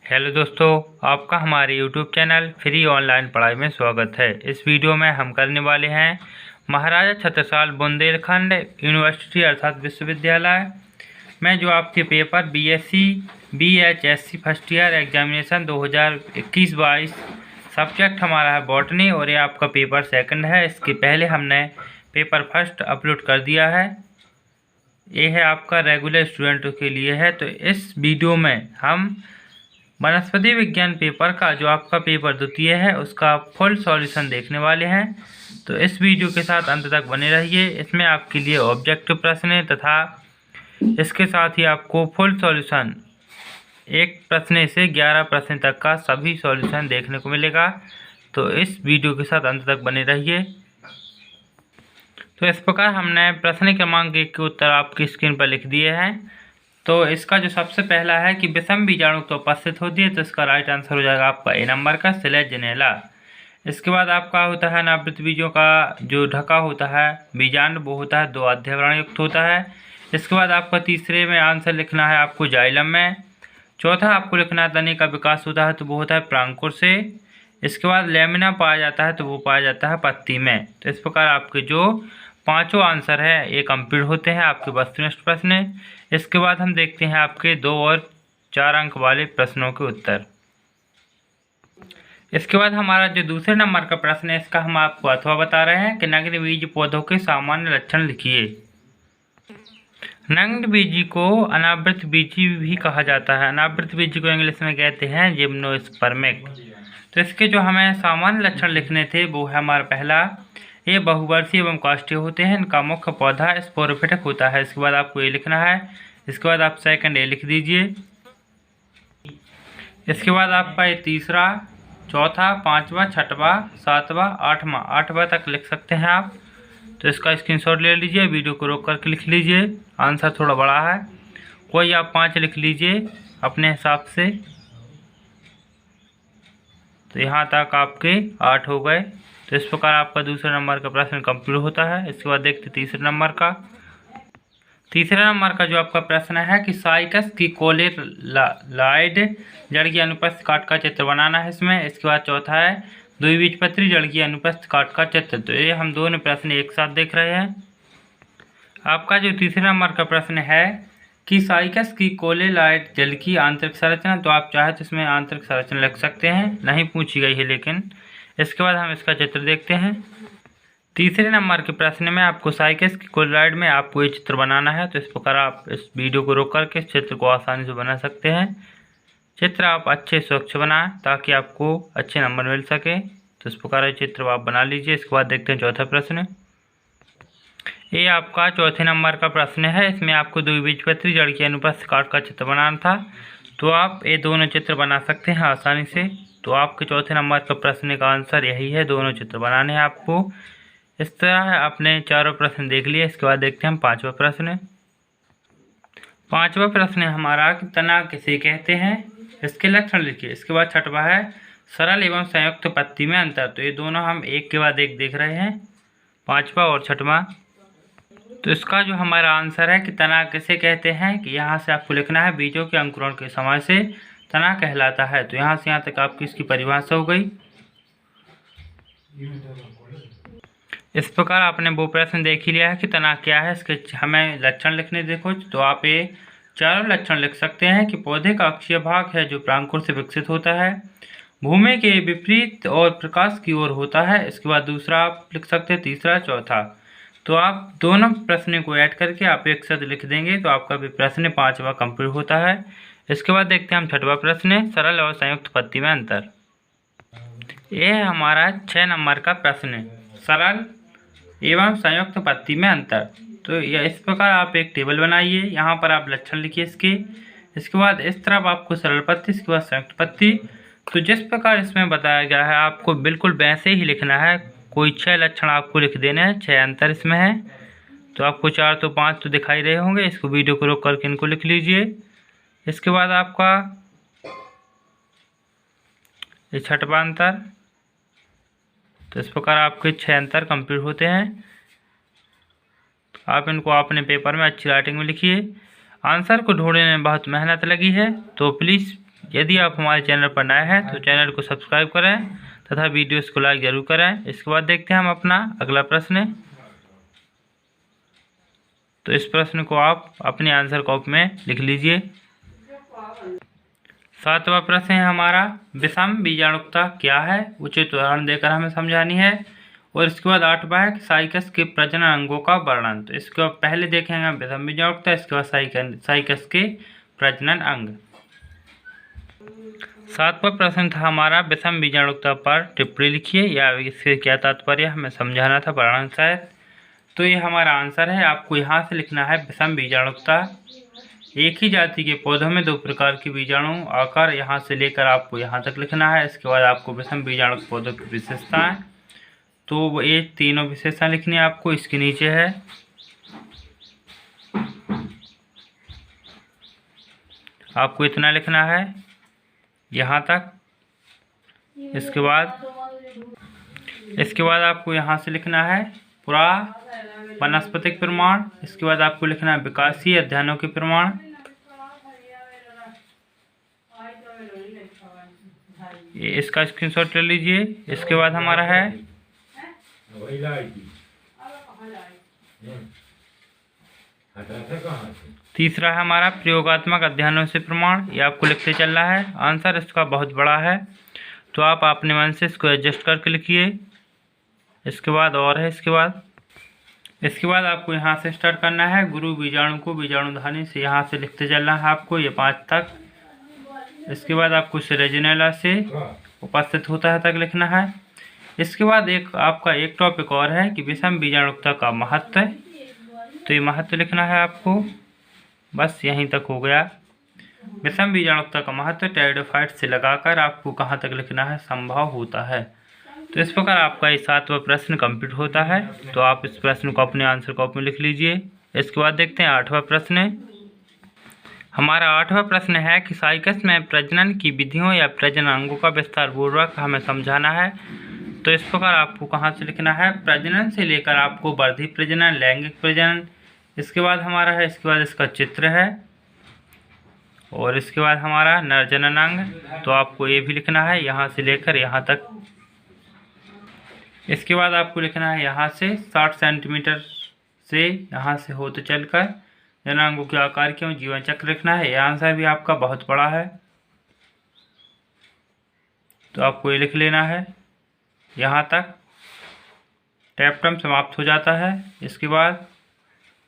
Hello दोस्तों, आपका हमारे यूट्यूब चैनल फ्री ऑनलाइन पढ़ाई में स्वागत है। इस वीडियो में हम करने वाले हैं महाराजा छत्रसाल बुंदेलखंड यूनिवर्सिटी अर्थात विश्वविद्यालय में जो आपके paper BSc BHSc first year examination 2021-22 subject हमारा है बॉटनी और ये आपका पेपर सेकंड है। इसके पहले हमने पेपर फर्स्ट अपलोड कर दिया है। ये है आपका रेगुलर स्टूडेंटों के लिए है। तो इस वीडियो में हम वनस्पति विज्ञान पेपर का जो आपका पेपर द्वितीय है उसका फुल सॉल्यूशन देखने वाले हैं। तो इस वीडियो के साथ अंत तक बने रहिए। इसमें आपके लिए ऑब्जेक्टिव प्रश्न तथा इसके साथ ही आपको फुल सॉल्यूशन 1 प्रश्न से 11 प्रश्न तक का सभी सॉल्यूशन देखने को मिलेगा। तो इस वीडियो के साथ अंत तक बने रहिए। तो इस प्रकार हमने प्रश्न क्रमांक 1 के उत्तर आपकी स्क्रीन पर लिख दिए हैं। तो इसका जो सबसे पहला है कि विषम बीजाणु तो उपस्थित होती है, तो इसका राइट आंसर हो जाएगा आपका ए नंबर का सिलेजनेला। इसके बाद आपका होता है अनावृत बीजों का जो ढका होता है बीजांड, वो होता है 2 अध्यवरण युक्त होता है। इसके बाद आपका तीसरे में आंसर लिखना है आपको जाइलम में। चौथा आपको लिखना है तने का विकास होता है, तो वो होता है प्रांकुर से। इसके बाद लेमिना पाया जाता है, तो वो पाया जाता है पत्ती में। तो इस प्रकार आपके जो 5 आंसर है ये कंप्लीट होते हैं आपके वस्तुनिष्ठ प्रश्न। इसके बाद हम देखते हैं आपके 2 और 4 अंक वाले प्रश्नों के उत्तर। इसके बाद हमारा जो दूसरे नंबर का प्रश्न है इसका हम आपको अथवा बता रहे हैं कि नग्न बीज पौधों के सामान्य लक्षण लिखिए। नग्न बीजी को अनावृत बीजी भी कहा जाता है। अनावृत बीजी को इंग्लिश में कहते हैं जिम्नोस्पर्मिक। तो इसके जो हमें सामान्य लक्षण लिखने थे वो है हमारा पहला, ये बहुवर्षीय एवं काष्ठीय होते हैं। इनका मुख्य पौधा स्पोरोफिटिक होता है। इसके बाद आपको ये लिखना है। इसके बाद आप सेकंड ए लिख दीजिए। इसके बाद आपका ये तीसरा, चौथा, 5वां, 6वां, 7वां, 8वां तक लिख सकते हैं आप। तो इसका स्क्रीनशॉट ले लीजिए, वीडियो को रोक करके लिख लीजिए। आंसर थोड़ा बड़ा है, कोई आप 5 लिख लीजिए अपने हिसाब से। तो यहाँ तक आपके 8 हो गए। तो इस प्रकार आपका दूसरे नंबर का प्रश्न कंप्लीट होता है। इसके बाद देखते तीसरे नंबर का। तीसरे नंबर का जो आपका प्रश्न है कि साइकस की कोलेलाइड जड़ की अनुपस्थित काट का चित्र बनाना है इसमें। इसके बाद चौथा है द्विबीजपत्री जड़ की अनुपस्थित काट का चित्र। तो ये हम दोनों प्रश्न एक साथ देख रहे हैं। आपका जो तीसरे नंबर का प्रश्न है कि साइकस की कोलेलाइड जल की आंतरिक संरचना, तो आप चाहे तो इसमें आंतरिक संरचना लिख सकते हैं, नहीं पूछी गई है लेकिन। इसके बाद हम इसका चित्र देखते हैं। तीसरे नंबर के प्रश्न में आपको साइकस की कोलेलाइड में आपको ये चित्र बनाना है। तो इस प्रकार आप इस वीडियो को रोक करके इस चित्र को आसानी से बना सकते हैं। चित्र आप अच्छे स्वच्छ बनाएं ताकि आपको अच्छे नंबर मिल सके। तो इस प्रकार ये चित्र आप बना लीजिए। इसके बाद देखते हैं चौथा प्रश्न। ये आपका चौथे नंबर का प्रश्न है। इसमें आपको द्विबीजपत्री जड़ की अनुपस्थित काट का चित्र बनाना था। तो आप ये दोनों चित्र बना सकते हैं आसानी से। तो आपके चौथे नंबर का प्रश्न का आंसर यही है, दोनों चित्र बनाने हैं आपको। इस तरह आपने चारों प्रश्न देख लिए। इसके बाद देखते हैं हम 5वां प्रश्न। 5वां प्रश्न है हमारा कि तना किसे कहते हैं, इसके लक्षण लिखिए। इसके बाद 6वां है सरल एवं संयुक्त पत्ती में अंतर। तो ये दोनों हम एक के बाद एक देख रहे हैं, 5वां और 6वां। तो इसका जो हमारा आंसर है कि तना किसे कहते हैं कि यहाँ से आपको लिखना है बीजों के अंकुरण के समय से तना कहलाता है। तो यहाँ से यहाँ तक आपकी इसकी परिभाषा हो गई। इस प्रकार आपने वो प्रश्न देख ही लिया है कि तना क्या है। इसके हमें लक्षण लिखने देखो। तो आप ये चारों लक्षण लिख सकते हैं कि पौधे का अक्षीय भाग है जो प्रांकुर से विकसित होता है, भूमि के विपरीत और प्रकाश की ओर होता है। इसके बाद दूसरा आप लिख सकते हैं, तीसरा, चौथा। तो आप दोनों प्रश्न को ऐड करके आप एक साथ लिख देंगे तो आपका भी प्रश्न 5वां कंप्लीट होता है। इसके बाद देखते हैं हम 6वां प्रश्न, सरल और संयुक्त पत्ती में अंतर। ये है हमारा 6 नंबर का प्रश्न, सरल एवं संयुक्त पत्ती में अंतर। तो यह इस प्रकार आप एक टेबल बनाइए, यहाँ पर आप लक्षण लिखिए इसके। इसके बाद इस तरफ आपको सरल पत्ती, इसके बाद संयुक्त पत्ती। तो जिस प्रकार इसमें बताया गया है आपको बिल्कुल वैसे ही लिखना है। कोई 6 लक्षण आपको लिख देने हैं, 6 अंतर इसमें है। तो आपको 4 तो 5 तो दिखाई रहे होंगे। इसको वीडियो को रोक करके इनको लिख लीजिए। इसके बाद आपका ये 6वां अंतर। तो इस प्रकार आपके 6 अंतर कंप्लीट होते हैं। आप इनको अपने पेपर में अच्छी राइटिंग में लिखिए। आंसर को ढूंढने में बहुत मेहनत लगी है, तो प्लीज़ यदि आप हमारे चैनल पर नए हैं तो चैनल को सब्सक्राइब करें तथा वीडियोस को लाइक जरूर करें। इसके बाद देखते हैं हम अपना अगला प्रश्न। तो इस प्रश्न को आप अपने आंसर कॉपी में लिख लीजिए। 7वां प्रश्न है हमारा, विषम बीजाणुकता क्या है, उचित उदाहरण देकर हमें समझानी है। और इसके बाद 8वां है साइकस के प्रजनन अंगों का वर्णन। तो इसके बाद पहले देखेंगे हम विषम बीजाणुकता, इसके बाद साइकस के प्रजनन अंग। 7वां प्रश्न था हमारा, विषम बीजाणुकता पर टिप्पणी लिखिए या इससे क्या तात्पर्य हमें समझाना था वर्णन शायद। तो ये हमारा आंसर है। आपको यहाँ से लिखना है विषम बीजाणुकता, एक ही जाति के पौधों में 2 प्रकार के बीजाणु आकर यहाँ से लेकर आपको यहाँ तक लिखना है। इसके बाद आपको विषम बीजाणुक पौधों की विशेषताएं, तो वो ये तीनों विशेषताएं लिखनी है आपको। इसके नीचे है, आपको इतना लिखना है यहाँ तक। इसके बाद आपको यहाँ से लिखना है पुरा वनस्पतिक प्रमाण। इसके बाद आपको लिखना है विकासीय अध्ययनों के प्रमाण। इसका स्क्रीनशॉट ले लीजिए। इसके बाद हमारा है तीसरा है हमारा प्रयोगात्मक अध्ययनों से प्रमाण। ये आपको लिखते चलना है। आंसर इसका बहुत बड़ा है तो आप अपने मन से इसको एडजस्ट करके लिखिए। इसके बाद और है, इसके बाद आपको यहाँ से स्टार्ट करना है। गुरु बीजाणु को बीजाणुधानी से यहाँ से लिखते चलना है आपको ये 5 तक। इसके बाद आपको सिरेजिनेला से उपस्थित होता है तक लिखना है। इसके बाद आपका एक टॉपिक और है कि विषम बीजाणुकता का महत्व, तो ये महत्व लिखना है आपको। बस यहीं तक हो गया। विषम बीजाणुकता का महत्व टेरिडोफाइट से लगाकर आपको कहाँ तक लिखना है, संभव होता है। तो इस प्रकार आपका ये 7वां प्रश्न कंप्लीट होता है। तो आप इस प्रश्न को अपने आंसर कॉपी में लिख लीजिए। इसके बाद देखते हैं 8वां प्रश्न। हमारा 8वां प्रश्न है कि साइकस में प्रजनन की विधियों या प्रजनन अंगों का विस्तार पूर्वक हमें समझाना है। तो इस प्रकार आपको कहाँ से लिखना है, प्रजनन से लेकर आपको वर्धी प्रजनन, लैंगिक प्रजनन, इसके बाद हमारा है, इसके बाद इसका चित्र है, और इसके बाद हमारा नरजनन अंग। तो आपको ये भी लिखना है यहाँ से लेकर यहाँ तक। इसके बाद आपको लिखना है यहाँ से 60 सेंटीमीटर से यहाँ से होते चलकर जननांगों के आकार के जीवन चक्र लिखना है। यह आंसर भी आपका बहुत बड़ा है तो आपको ये लिख लेना है यहाँ तक। टैप्टम समाप्त हो जाता है। इसके बाद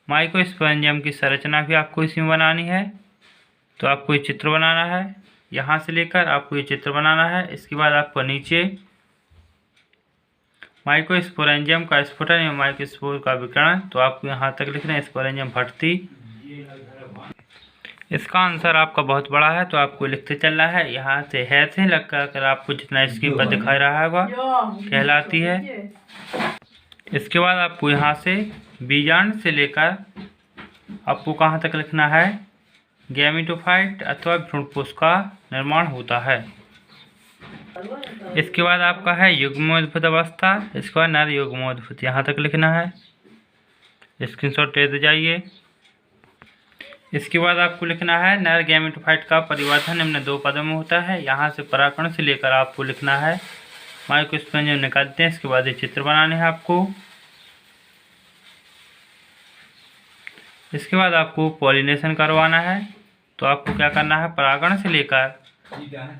माइक्रोस्पोरेंजियम की संरचना भी आपको इसी में बनानी है। तो आपको ये चित्र बनाना है, यहाँ से लेकर आपको ये चित्र बनाना है। इसके बाद आपको नीचे माइक्रोस्पोरेंजियम का स्फुटन या माइक्रोस्पोर का विकिरण, तो आपको यहाँ तक लिखना है स्पोरेंजियम भट्टी। इसका आंसर आपका बहुत बड़ा है तो आपको लिखते चलना है। यहाँ से है से लगकर आपको जितना स्क्रीन पर दिखाई रहा होगा कहलाती है। इसके बाद आपको यहाँ से बीजांड से लेकर आपको कहाँ तक लिखना है, गैमेटोफाइट अथवा भ्रूणपोष का निर्माण होता है। इसके बाद आपका है युग्मोद्भूत अवस्था, इसके बाद नर युग्मोद्भूत, यहाँ तक लिखना है। स्क्रीनशॉट ले जाइए। इसके बाद आपको लिखना है नर गैमेटोफाइट का परिवर्तन निम्न 2 पदों में होता है। यहाँ से परागकण से लेकर आपको लिखना है माइक्रोस्पोरेंजियम निकालते हैं। इसके बाद ये चित्र बनाने हैं आपको। इसके बाद आपको पॉलिनेशन करवाना है। तो आपको क्या करना है, परागण से लेकर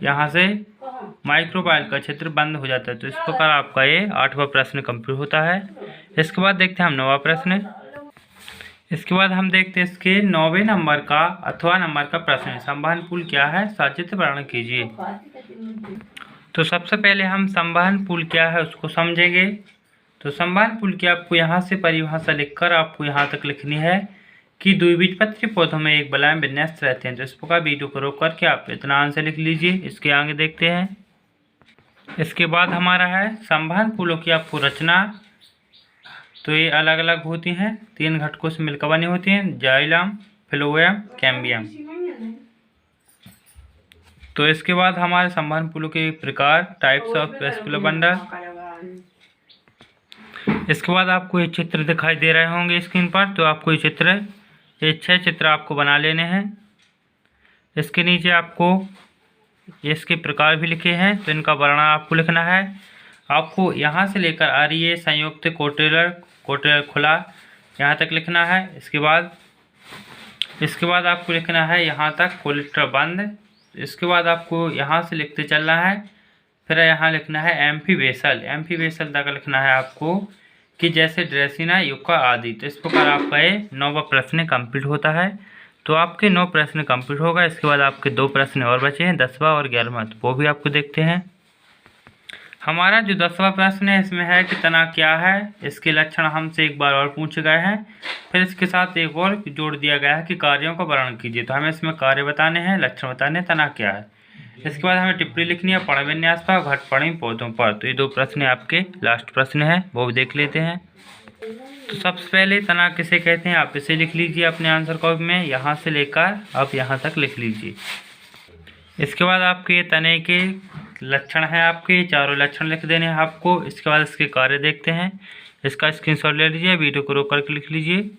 यहाँ से माइक्रोबाइल का क्षेत्र बंद हो जाता है। तो इस प्रकार आपका ये 8वां प्रश्न कंप्लीट होता है। इसके बाद देखते हैं हम 9वां प्रश्न। इसके बाद हम देखते हैं इसके 9वें नंबर का अथवा नंबर का प्रश्न, संवहन पुल क्या है, सचित्र वर्णन कीजिए। तो सबसे पहले हम संवहन पुल क्या है उसको समझेंगे। तो संवहन पुल की आपको यहाँ से परिभाषा लिखकर आपको यहाँ तक लिखनी है कि द्विबीजपत्री पौधों में एक बलाएं विन्यस्त रहते हैं। तो इस प्रकार वीडियो को रोक करके आप इतना आंसर लिख लीजिए। इसके आगे देखते हैं। इसके बाद हमारा है संवहन पुलों की आपको रचना। तो ये अलग अलग होती हैं, 3 घटकों से मिलकर बनी होती हैं, जाइलम, फ्लोएम, कैम्बियम। तो इसके बाद हमारे संवहन पुलों के प्रकार, टाइप्स ऑफ वेस्कुलर बंडल। इसके बाद आपको ये चित्र दिखाई दे रहे होंगे स्क्रीन पर। तो आपको ये 6 चित्र आपको बना लेने हैं। इसके नीचे आपको इसके प्रकार भी लिखे हैं, तो इनका वर्णन आपको लिखना है। आपको यहाँ से लेकर आर्य संयुक्त कोटेलर खुला यहाँ तक लिखना है। इसके बाद आपको लिखना है यहाँ तक कोलेक्टर बंद। इसके बाद आपको यहाँ से लिखते चलना है, फिर यहाँ लिखना है एम्फीबेसल तक लिखना है आपको कि जैसे ड्रेसिना युक्का आदि। तो इस प्रकार आपका ये 9वां प्रश्न कंप्लीट होता है। तो आपके 9 प्रश्न कंप्लीट होगा। इसके बाद आपके 2 प्रश्न और बचे हैं, 10वां और 11वां, तो वो भी आपको देखते हैं। हमारा जो 10वां प्रश्न है इसमें है कि तना क्या है, इसके लक्षण हमसे एक बार और पूछे गए हैं। फिर इसके साथ एक और जोड़ दिया गया है कि कार्यों का वर्णन कीजिए। तो हमें इसमें कार्य बताने हैं, लक्षण बताने हैं, तना क्या है। इसके बाद हमें टिप्पणी लिखनी है पर्ण विन्यास पर, घटपर्णी पौधों पर। तो ये 2 प्रश्न आपके लास्ट प्रश्न है, वो भी देख लेते हैं। तो सबसे पहले तना किसे कहते हैं, आप इसे लिख लीजिए अपने आंसर कॉपी में, यहाँ से लेकर आप यहाँ तक लिख लीजिए। इसके बाद आपके तने के लक्षण हैं, आपके चारों लक्षण लिख देने हैं आपको। इसके बाद इसके कार्य देखते हैं, इसका स्क्रीनशॉट ले लीजिए, वीडियो को रोक करके लिख लीजिए।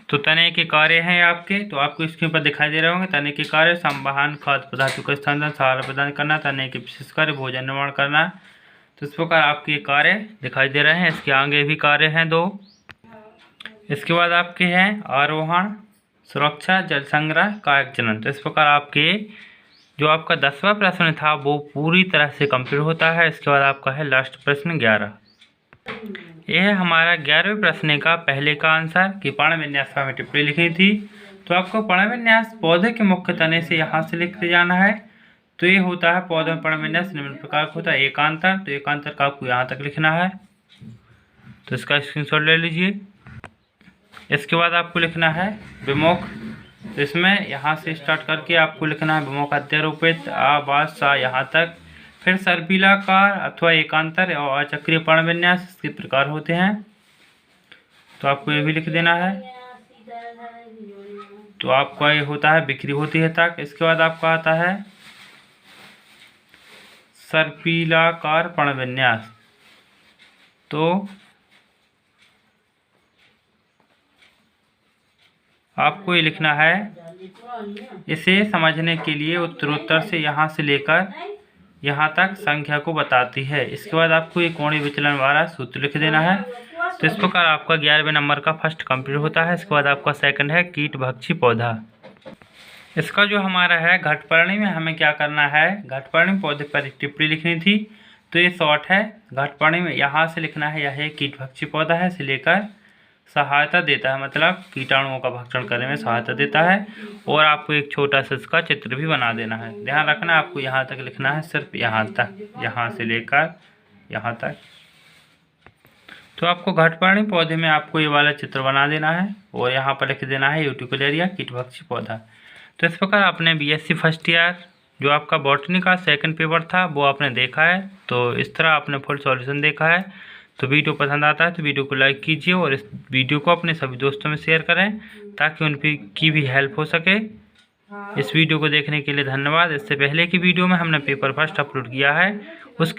तो तने के कार्य हैं आपके, तो आपको स्क्रीन पर दिखाई दे रहे होंगे। तने के कार्य संवहन, खाद्य पदार्थों का स्थानांतरण, सहारा प्रदान करना, तने के विशेष कार्य भोजन निर्माण करना। तो इस प्रकार आपके कार्य दिखाई दे रहे हैं। इसके आगे भी कार्य हैं 2। इसके बाद आपके हैं आरोहण, सुरक्षा, जल संग्रह, कायक जनन। तो इस प्रकार आपके जो आपका 10वां प्रश्न था वो पूरी तरह से कंप्लीट होता है। इसके बाद आपका है लास्ट प्रश्न 11। यह है हमारा 11वें प्रश्न का पहले का आंसर कि पर्ण विन्यास पर हमें टिप्पणी लिखनी थी। तो आपको पर्ण विन्यास पौधे के मुख्य तने से यहाँ से लिखते जाना है। तो ये होता है पौधों में पर्ण विन्यास निम्न प्रकार का होता है, एकांतर। तो एकांतर का आपको यहाँ तक लिखना है, तो इसका स्क्रीनशॉट ले लीजिए। इसके बाद आपको लिखना है विमुख। तो इसमें यहाँ से स्टार्ट करके आपको लिखना है विमुख अध्यारोपित आवास सा यहाँ तक। फिर सर्पिलाकार अथवा एकांतर और अचक्रीय पर्ण विन्यास इसके प्रकार होते हैं, तो आपको ये भी लिख देना है। तो आपका ये होता है बिक्री होती है तक। इसके बाद आपका आता है सर्पिलाकार पर्ण विन्यास। तो आपको ये लिखना है, इसे समझने के लिए उत्तरोत्तर से यहाँ से लेकर यहाँ तक संख्या को बताती है। इसके बाद आपको ये कोणीय विचलन वाला सूत्र लिख देना है। तो इस प्रकार आपका 11वें नंबर का फर्स्ट कंप्लीट होता है। इसके बाद आपका सेकंड है कीटभक्षी पौधा। इसका जो हमारा है घटपर्णी में हमें क्या करना है, घटपर्णी पौधे पर एक टिप्पणी लिखनी थी। तो ये शॉर्ट है, घटपर्णी में यहाँ से लिखना है, यह कीटभक्षी पौधा है, से लेकर सहायता देता है, मतलब कीटाणुओं का भक्षण करने में सहायता देता है। और आपको एक छोटा सा इसका चित्र भी बना देना है। ध्यान रखना आपको यहाँ तक लिखना है, सिर्फ यहाँ तक, यहाँ से लेकर यहाँ तक। तो आपको घटपर्णी पौधे में आपको ये वाला चित्र बना देना है और यहाँ पर लिख देना है यूटिकुलेरिया कीटभक्षी पौधा। तो इस प्रकार आपने BSc फर्स्ट ईयर जो आपका बॉटनी का सेकंड पेपर था वो आपने देखा है। तो इस तरह आपने फुल सॉल्यूशन देखा है। तो वीडियो पसंद आता है तो वीडियो को लाइक कीजिए और इस वीडियो को अपने सभी दोस्तों में शेयर करें ताकि उनकी भी हेल्प हो सके। इस वीडियो को देखने के लिए धन्यवाद। इससे पहले की वीडियो में हमने पेपर फर्स्ट अपलोड किया है, उसकी